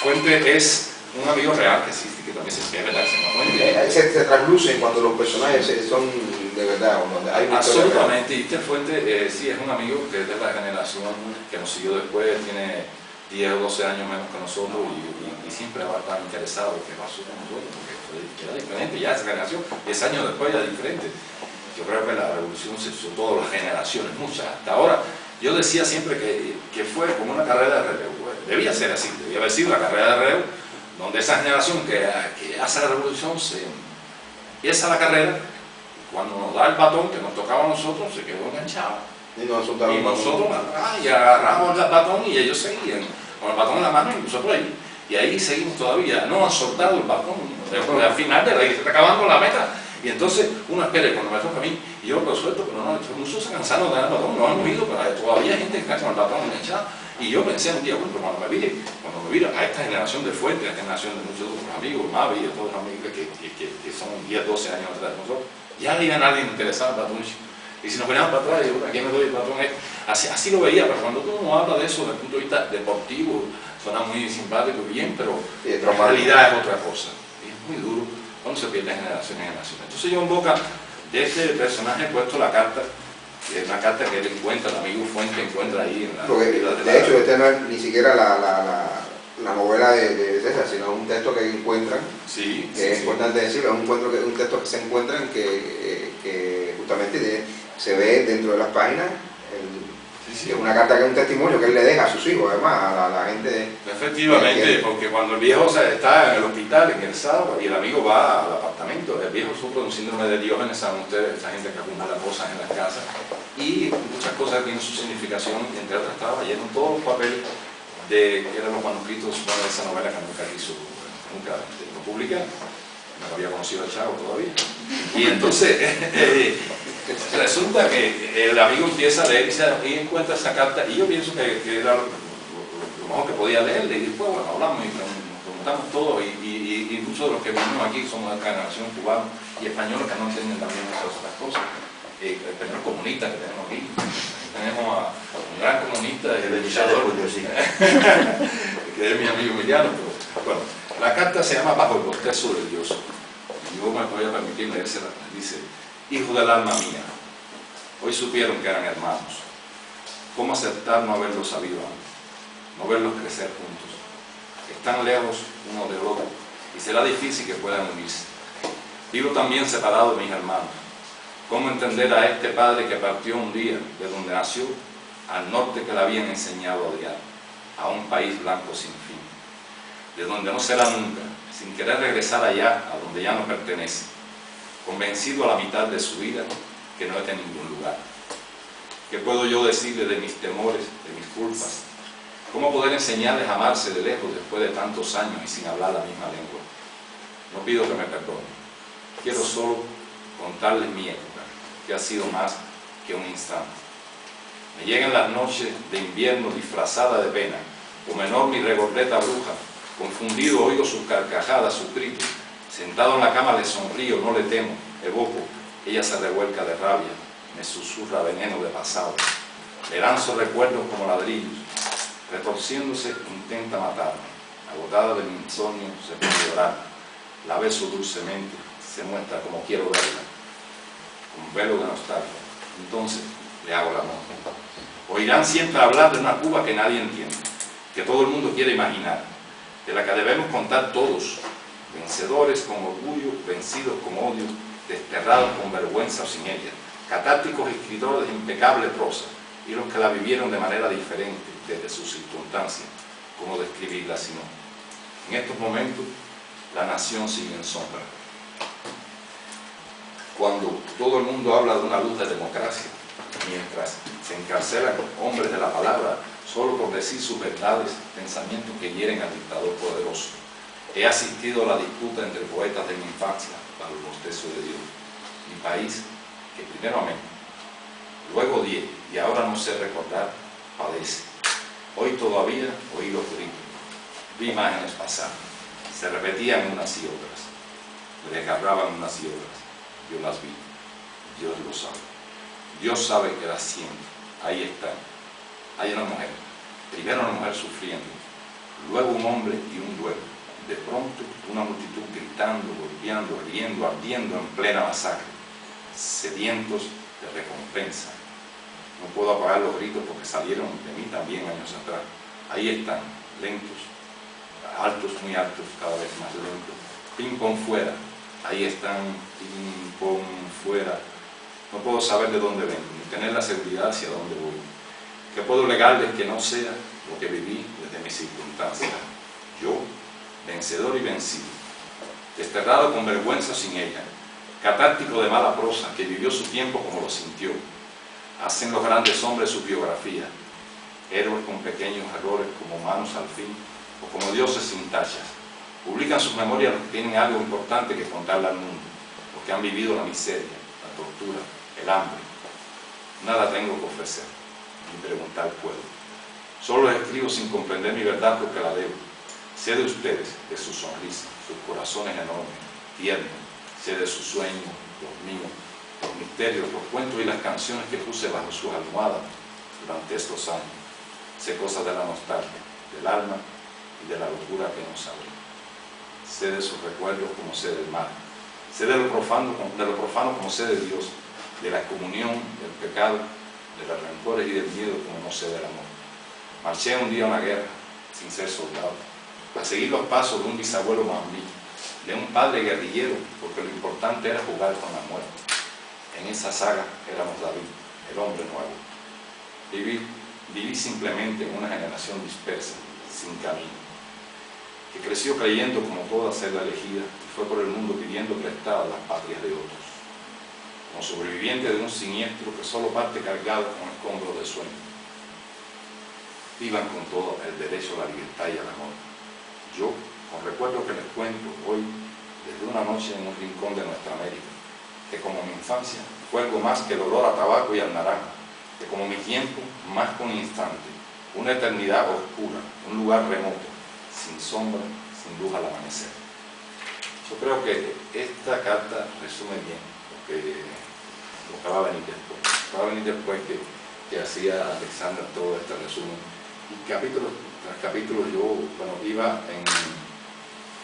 Fuentes es un amigo real que existe, que también es verdad, se llama Fuentes. Se traslucen cuando los personajes son de verdad, o donde hay una absolutamente, y este Fuentes sí es un amigo que es de la generación que nos siguió después, tiene 10 o 12 años menos que nosotros, y siempre va a estar interesado en qué pasó con nosotros, porque era diferente, ya esa generación, 10 años después ya diferente. Yo creo que la revolución se hizo todas las generaciones, muchas, hasta ahora. Yo decía siempre que fue como una carrera de relevo, debía ser así, debía haber sido la carrera de relevo, donde esa generación que hace la revolución se empieza la carrera, y cuando nos da el batón que nos tocaba a nosotros, se quedó enganchado. Y nosotros agarramos el batón y ellos seguían con el batón en la mano y nosotros ahí. Y ahí seguimos todavía, no han soltado el batón. Al final de la está acabando la meta. Y entonces uno espera cuando me toca a mí, y yo lo suelto, pero no, muchos se cansaron de dar el batón, no han oído, pero todavía hay gente que está con el batón enganchado. Y yo pensé un día, bueno, pero cuando me vire a esta generación de Fuentes, a esta generación de muchos otros amigos, Mavi y todos los amigos que son 10, 12 años atrás de nosotros, ya había nadie interesado en el batón. Y si nos veníamos para atrás, yo, ¿a quién me doy el batón? Así lo veía, pero cuando uno habla de eso desde el punto de vista deportivo, suena muy simpático y bien, pero en realidad es otra cosa. Y es muy duro cuando se pierde generación en generación. Entonces yo en boca de este personaje he puesto la carta, que es una carta que él encuentra, el amigo Fuente encuentra ahí en la... De hecho, este no es ni siquiera la novela de César, sino un texto que encuentran, sí, que es importante decirlo, es un texto que se encuentran que justamente se ve dentro de las páginas Es una carta que es un testimonio que él le deja a sus hijos, además, a la gente. Efectivamente, porque cuando el viejo está en el hospital, ingresado, y el amigo va al apartamento, el viejo sufre un síndrome de Diógenes, saben ustedes, esa gente que acumula cosas en las casas, y muchas cosas tienen su significación, y entre otras estaba lleno todos los papeles de que eran los manuscritos de esa novela que nunca lo publica. No había conocido a Chavo todavía. Y entonces resulta que el amigo empieza a leer y encuentra esa carta, y yo pienso que era lo mejor que podía leerle, y después bueno, hablamos y nos preguntamos todo, y muchos de los que vivimos aquí somos de generación cubana y españoles que no entienden también esas cosas. El primer comunista que tenemos aquí, tenemos a un gran comunista, el luchador, que es mi amigo Emiliano, pero bueno, la carta se llama Bajo el bostezo de Dios. Yo me voy a permitir leérsela. Dice: hijo del alma mía, hoy supieron que eran hermanos. ¿Cómo aceptar no haberlos sabido antes? No verlos crecer juntos. Están lejos uno del otro y será difícil que puedan unirse. Vivo también separado de mis hermanos. ¿Cómo entender a este padre que partió un día de donde nació al norte que le habían enseñado a odiar, a un país blanco sin fin, de donde no será nunca, sin querer regresar allá a donde ya no pertenece, convencido a la mitad de su vida que no es de ningún lugar? ¿Qué puedo yo decirle de mis temores, de mis culpas? ¿Cómo poder enseñarles a amarse de lejos después de tantos años y sin hablar la misma lengua? No pido que me perdonen, quiero solo contarles mi época, que ha sido más que un instante. Me llegan las noches de invierno disfrazada de pena, como enorme y regordeta bruja. Confundido oigo sus carcajadas, sus gritos. Sentado en la cama le sonrío, no le temo, evoco. Ella se revuelca de rabia, me susurra veneno de pasado. Le lanzo recuerdos como ladrillos. Retorciéndose intenta matarme. Agotada de mi insomnio se pone a llorar. La beso dulcemente, se muestra como quiero verla, con velo de nostalgia. Entonces le hago el amor. Oirán siempre hablar de una Cuba que nadie entiende, que todo el mundo quiere imaginar, de la que debemos contar todos, vencedores con orgullo, vencidos con odio, desterrados con vergüenza o sin ella, catárticos escritores de impecable prosa, y los que la vivieron de manera diferente desde sus circunstancias, como describirla si no. En estos momentos, la nación sigue en sombra. Cuando todo el mundo habla de una luz de democracia, mientras se encarcelan hombres de la palabra solo por decir sus verdades, pensamientos que hieren al dictador poderoso. He asistido a la disputa entre poetas de mi infancia bajo el bostezo de Dios. Mi país, que primero amé, luego odié y ahora no sé recordar, padece. Hoy todavía oí los gritos, vi imágenes pasar, se repetían unas y otras, me desgarraban unas y otras, yo las vi, Dios lo sabe. Dios sabe que las siento, ahí están. Hay una mujer, primero una mujer sufriendo, luego un hombre y un duelo. De pronto una multitud gritando, golpeando, riendo, ardiendo en plena masacre, sedientos de recompensa. No puedo apagar los gritos porque salieron de mí también años atrás. Ahí están, lentos, altos, muy altos, cada vez más lentos. Ping pong fuera, ahí están, ping pong fuera. No puedo saber de dónde vengo, ni tener la seguridad hacia dónde voy. ¿Qué puedo legarles que no sea lo que viví desde mis circunstancias? Yo, vencedor y vencido, desterrado con vergüenza sin ella, catártico de mala prosa, que vivió su tiempo como lo sintió. Hacen los grandes hombres su biografía, héroes con pequeños errores como humanos al fin, o como dioses sin tachas. Publican sus memorias los que tienen algo importante que contarle al mundo, los que han vivido la miseria, la tortura, el hambre. Nada tengo que ofrecer, ni preguntar puedo. Solo les escribo sin comprender mi verdad porque la debo. Sé de ustedes, de sus sonrisas, sus corazones enormes, tiernos. Sé de sus sueños, los míos, los misterios, los cuentos y las canciones que puse bajo sus almohadas durante estos años. Sé cosas de la nostalgia, del alma y de la locura que no sabré. Sé de sus recuerdos como sé del mar. Sé de lo profano como sé de Dios, de la excomunión, del pecado, de los rencores y del miedo como no sé del amor. Marché un día a una guerra, sin ser soldado, a seguir los pasos de un bisabuelo mambí, de un padre guerrillero, porque lo importante era jugar con la muerte. En esa saga éramos David, el hombre nuevo. Vivir viví simplemente en una generación dispersa, sin camino, que creció creyendo como toda ser la elegida y fue por el mundo pidiendo prestadas las patrias de otros, como sobreviviente de un siniestro que solo parte cargado con escombros de sueño. Vivan con todo el derecho a la libertad y al amor. Yo, con recuerdo que les cuento hoy, desde una noche en un rincón de nuestra América, que como mi infancia fue algo más que el olor a tabaco y al naranja, que como mi tiempo, más que un instante, una eternidad oscura, un lugar remoto, sin sombra, sin luz al amanecer. Yo creo que esta carta resume bien lo que va a venir después. Va a venir después que hacía Alexander todo este resumen. Y capítulo tras capítulo yo, bueno, iba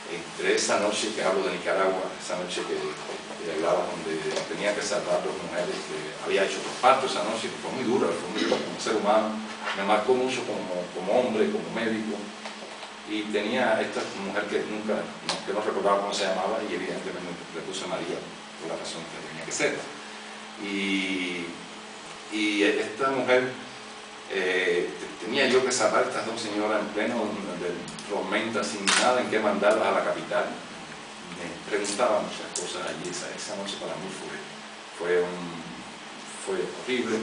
entre esa noche que hablo de Nicaragua, esa noche que hablaba donde tenía que salvar a dos mujeres que había hecho dos partos esa noche, que fue muy dura como ser humano, me marcó mucho como hombre, como médico, y tenía esta mujer que no recordaba cómo se llamaba, y evidentemente le puse María por la razón que tenía que ser. Y esta mujer, tenía yo que salvar a estas dos señoras en pleno de tormenta, sin nada en qué mandarlas a la capital. Me preguntaba muchas cosas allí. Esa noche para mí fue horrible,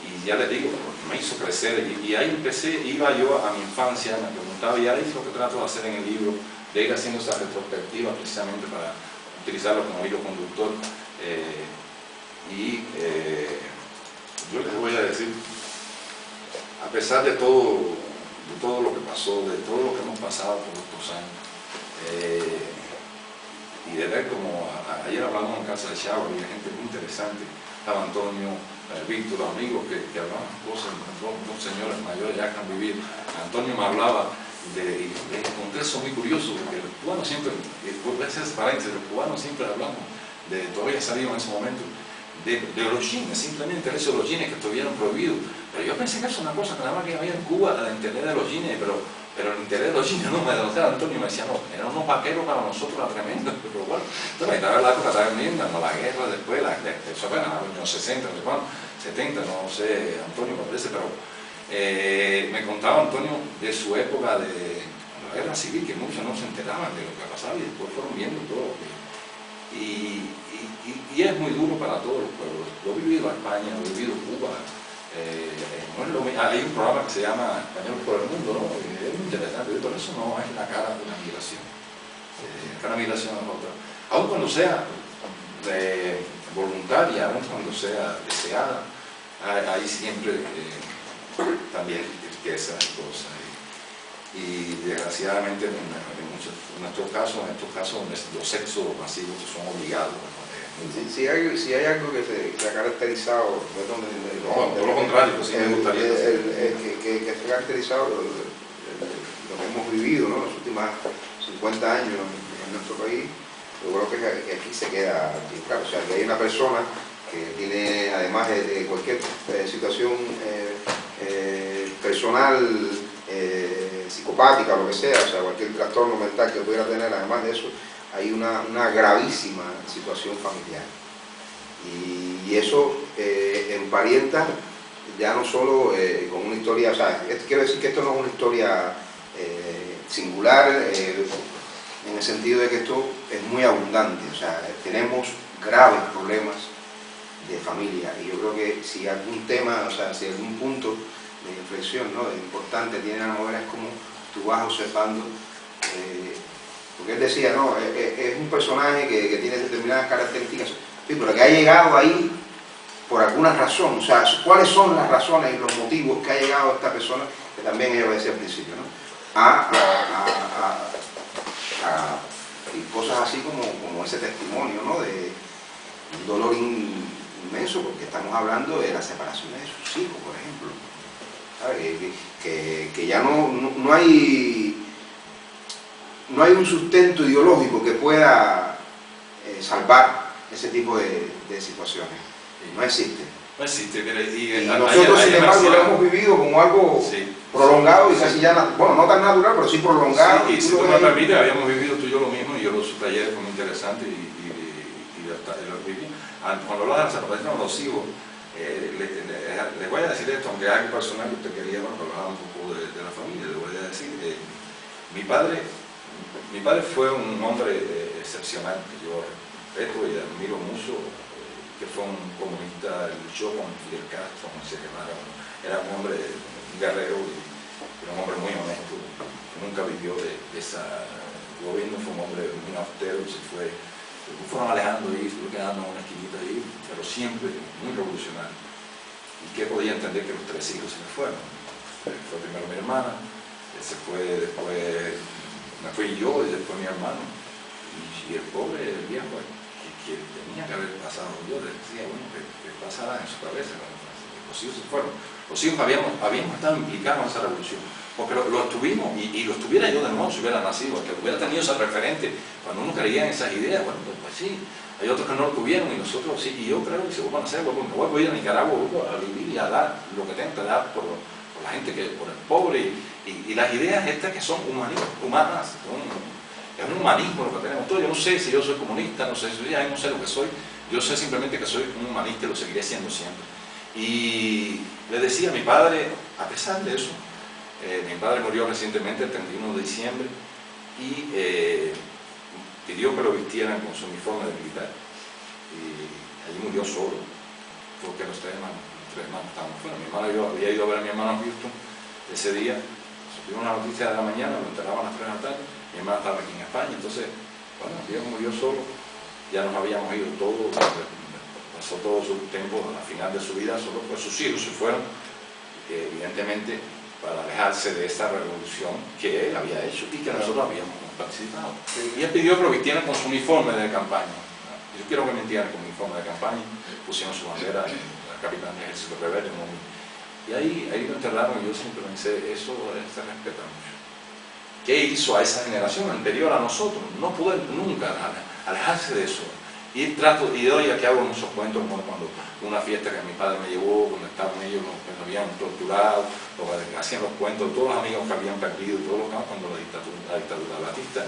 y ya les digo, me hizo crecer, y ahí iba yo a mi infancia, me preguntaba, y ahí es lo que trato de hacer en el libro, de ir haciendo esa retrospectiva precisamente para utilizarlo como hilo conductor. Yo les voy a decir, a pesar de todo lo que pasó, de todo lo que hemos pasado por estos años, y de ver como ayer hablamos en casa de Chavo, había gente muy interesante, estaba Antonio, Víctor, amigos que hablaban cosas, dos señores mayores ya que han vivido. Antonio me hablaba y encontré eso muy curioso, porque los cubanos siempre, los cubanos siempre hablamos todavía salieron en ese momento, de los jeans, simplemente el hecho de los jeans que estuvieran prohibidos. Pero yo pensé que eso es una cosa que nada más que había en Cuba, el interés de los jeans, pero el interés de los jeans no me decía Antonio, me decía, no, eran unos vaqueros para nosotros, la tremenda, pero bueno, entonces estaba la época tremenda, no, la guerra después, eso fue en los años 60, no sé cuándo, 70, no sé, Antonio me parece, pero me contaba Antonio de su época de la guerra civil, que muchos no se enteraban de lo que pasaba y después fueron viendo todo. Y es muy duro para todos los pueblos. Lo he vivido en España, lo he vivido en Cuba. No es hay un programa que se llama Español por el Mundo, ¿no? Es muy interesante, pero eso no es la cara de una migración. Cada migración es otra. Aun cuando sea voluntaria, aun cuando sea deseada, hay siempre también riqueza y cosas. Y desgraciadamente en estos casos los sexos masivos son obligados. Si hay algo que se ha caracterizado, todo lo contrario, pues sí me gustaría que se ha caracterizado lo que hemos vivido, ¿no? Los últimos 50 años en nuestro país, yo creo que aquí se queda claro. O sea, que hay una persona que tiene, además de cualquier situación personal, psicopática o lo que sea, o sea, cualquier trastorno mental que pudiera tener, además de eso, hay una gravísima situación familiar. Y eso emparenta ya no solo con una historia, o sea, quiero decir que esto no es una historia singular, en el sentido de que esto es muy abundante, o sea, tenemos graves problemas de familia, y yo creo que si algún tema, o sea, si algún punto de inflexión, ¿no?, de importante tiene la novela, es como tú vas observando, porque él decía, no, es un personaje que tiene determinadas características, sí, pero que ha llegado ahí por alguna razón. O sea, ¿cuáles son las razones y los motivos que ha llegado a esta persona, que también ella decía al principio, ¿no?, y cosas así como ese testimonio, ¿no?, de un dolor inmenso, porque estamos hablando de la separación de sus hijos, por ejemplo. Que ya no hay un sustento ideológico que pueda salvar ese tipo de situaciones. No existe. No existe, y nosotros, sin embargo, lo hemos vivido como algo prolongado y casi ya, bueno, no tan natural, pero sí prolongado. Sí, y si tú me permites, habíamos vivido tú y yo lo mismo, y yo lo subrayé, fue muy interesante y lo viví. Cuando hablaba de la separación de los hijos, les voy a decir esto, aunque es algo personal que usted quería, bueno, hablar un poco de la familia. Le voy a decir, mi padre fue un hombre excepcional, que yo respeto y admiro mucho, que fue un comunista, luchó con Fidel Castro, con Che Guevara, era un hombre, un guerrero, y un hombre muy honesto, nunca vivió de esa gobierno, fue un hombre muy austero, se fueron alejando ahí, se fue quedando en una esquinita ahí, pero siempre muy revolucionario. ¿Y qué podía entender que los 3 hijos se me fueron? Fue primero mi hermana, se fue después, me fui yo y después mi hermano. Y el pobre, el viejo, que tenía que haber pasado, yo le decía, bueno, ¿qué pasará en su cabeza? Los hijos se fueron. Los hijos habíamos estado implicados en esa revolución, porque lo estuvimos, y lo estuviera yo de nuevo si hubiera nacido, que hubiera tenido ese referente, cuando uno creía en esas ideas, bueno, pues sí, hay otros que no lo tuvieron y nosotros sí, y yo creo que si vuelvan a hacer, me voy a ir a Nicaragua, vuelvo a vivir y a dar lo que tengo que dar por la gente, por el pobre, y las ideas estas que son humanas, es un humanismo lo que tenemos todos. Yo no sé si yo soy comunista, no sé lo que soy, yo sé simplemente que soy un humanista y lo seguiré siendo siempre. Y le decía a mi padre, a pesar de eso, mi padre murió recientemente el 31 de diciembre y pidió que lo vistieran con su uniforme de militar. Y allí murió solo, porque los 3 hermanos estaban fuera. Mi hermano, yo había ido a ver a mi hermano a Houston ese día, supimos una noticia de la mañana, lo enterraban a las 3 de la tarde, mi hermano estaba aquí en España, entonces, bueno, el viejo murió solo, ya nos habíamos ido todos, pasó todo su tiempo, al final de su vida, solo pues sus hijos se fueron, evidentemente, para alejarse de esta revolución que él había hecho y que nosotros habíamos participado. Y él pidió que lo vistieran con su uniforme de campaña. Yo quiero que me entierren con mi uniforme de campaña, pusieron su bandera, la capitán de ejército rebelde, y ahí lo enterraron y yo siempre pensé, eso se respeta mucho. ¿Qué hizo a esa generación anterior a nosotros? No poder nunca alejarse de eso. Y hoy aquí hago muchos cuentos, como cuando una fiesta que mi padre me llevó, cuando estaban ellos, que nos habían torturado, hacían los cuentos, todos los amigos que habían perdido, todos los campos cuando la dictadura de Batista.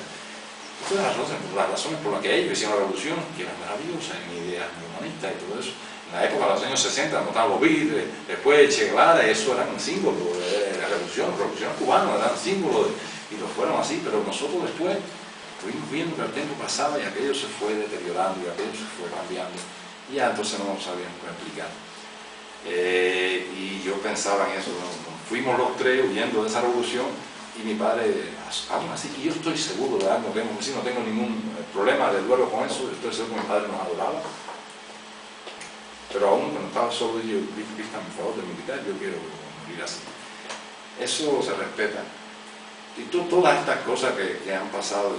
Todas las razones por las que ellos hicieron la revolución, que eran maravillosas, en ideas humanistas y todo eso. En la época de los años 60, cuando estaban los Beatles, después Che Guevara, eso eran símbolos de la revolución cubana, eran símbolos y lo fueron así, pero nosotros después estuvimos viendo que el tiempo pasaba y aquello se fue deteriorando y aquello se fue cambiando y ya entonces no sabíamos cómo explicar. Y yo pensaba en eso, ¿no? Fuimos los 3 huyendo de esa revolución y mi padre, aún así, y yo estoy seguro de algo, no tengo ningún problema de duelo con eso, estoy seguro que mi padre nos adoraba, pero aún cuando estaba solo yo dije, mi favor de militar, yo quiero morir así. Eso se respeta. Y todas estas cosas que han pasado,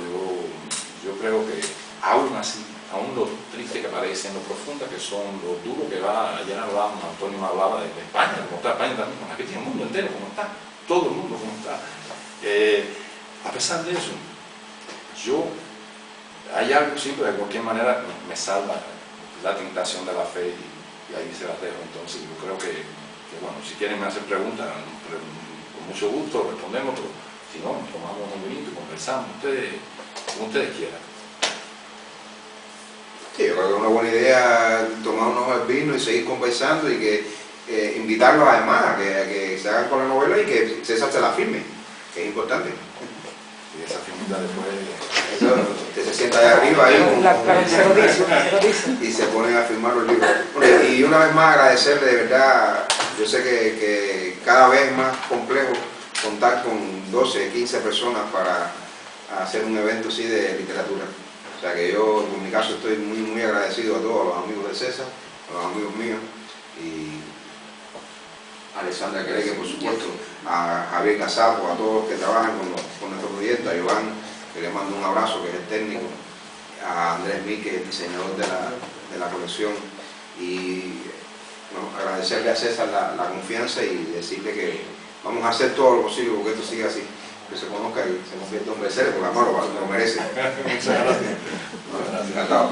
yo creo que aún así, aún lo triste que parece, lo profunda que son, lo duro que va, ayer Antonio hablaba de España, como está España también, con el mundo entero, como está, todo el mundo como está. A pesar de eso, hay algo siempre, de cualquier manera, me salva la tentación de la fe y ahí se la dejo. Entonces yo creo que bueno, si quieren me hacen preguntas, con mucho gusto respondemos, pero si no, nos tomamos un vinito, conversamos, como ustedes quieran. Sí, yo creo que es una buena idea tomar unos vinos y seguir conversando y que invitarlos además a que se hagan con la novela y que César se la firme, que es importante. Y esa firmita después... Eso, usted se sienta ahí arriba Se lo dice. y se ponen a firmar los libros. Y una vez más agradecerle, de verdad, yo sé que cada vez es más complejo contar con 12, 15 personas para hacer un evento así de literatura. O sea que yo, en mi caso, estoy muy agradecido a todos los amigos de César, a los amigos míos, y a Alexandra Quereque, por supuesto, a Javier Casapo, a todos los que trabajan con nuestro proyecto, a Iván, que le mando un abrazo, que es el técnico, a Andrés Mique, el diseñador de la colección, y bueno, agradecerle a César la confianza y decirle que vamos a hacer todo lo posible porque esto siga así, que se conozca y se convierta en hombre serio, porque además lo merece. Muchas gracias. Encantado.